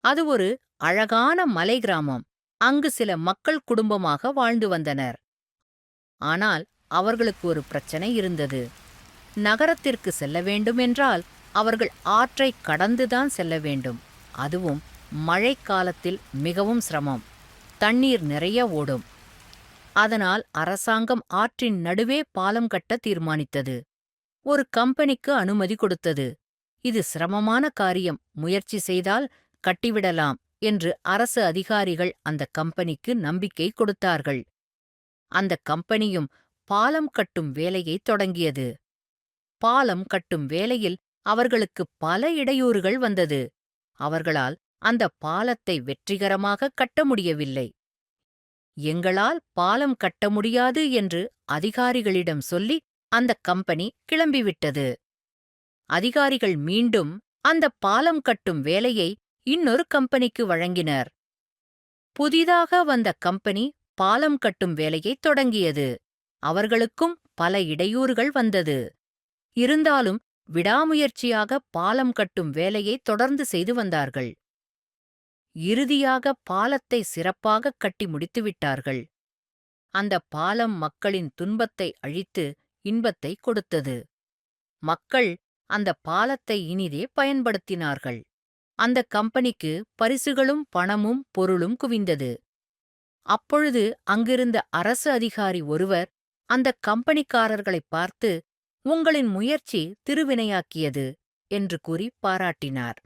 அது ஒரு அழகான மலை கிராமம். அங்கு சில மக்கள் குடும்பமாக வாழ்ந்து வந்தனர். ஆனால் அவர்களுக்கு ஒரு பிரச்சனை இருந்தது. நகரத்திற்கு செல்ல வேண்டுமென்றால் அவர்கள் ஆற்றைக் கடந்துதான் செல்ல வேண்டும். அதுவும் மழைக்காலத்தில் மிகவும் சிரமம். தண்ணீர் நிறைய ஓடும். அதனால் அரசாங்கம் ஆற்றின் நடுவே பாலம் கட்ட தீர்மானித்தது. ஒரு கம்பெனிக்கு அனுமதி கொடுத்தது. இது சிரமமான காரியம், முயற்சி செய்தால் கட்டிவிடலாம் என்று அரசு அதிகாரிகள் அந்த கம்பெனிக்கு நம்பிக்கை கொடுத்தார்கள். அந்த கம்பெனியும் பாலம் கட்டும் வேலையைத் தொடங்கியது. பாலம் கட்டும் வேலையில் அவர்களுக்கு பல இடையூறுகள் வந்தது. அவர்களால் அந்த பாலத்தை வெற்றிகரமாக கட்ட முடியவில்லை. எங்களால் பாலம் கட்ட முடியாது என்று அதிகாரிகளிடம் சொல்லி அந்த கம்பெனி கிளம்பிவிட்டது. அதிகாரிகள் மீண்டும் அந்த பாலம் கட்டும் வேலையை இன்னொரு கம்பெனிக்கு வழங்கினர். புதிதாக வந்த கம்பெனி பாலம் கட்டும் வேலையைத் தொடங்கியது. அவர்களுக்கும் பல இடையூறுகள் வந்தது. இருந்தாலும் விடாமுயற்சியாக பாலம் கட்டும் வேலையை தொடர்ந்து செய்து வந்தார்கள். இறுதியாக பாலத்தை சிறப்பாக கட்டி முடித்துவிட்டார்கள். அந்த பாலம் மக்களின் துன்பத்தை அழித்து இன்பத்தை கொடுத்தது. மக்கள் அந்த பாலத்தை இனிதே பயன்படுத்தினார்கள். அந்த கம்பெனிக்கு பரிசுகளும் பணமும் பொருளும் குவிந்தது. அப்பொழுது அங்கிருந்த அரசு அதிகாரி ஒருவர் அந்த கம்பெனிக்காரர்களைப் பார்த்து, உங்களின் முயற்சி திருவினையாக்கியது என்று கூறி பாராட்டினார்.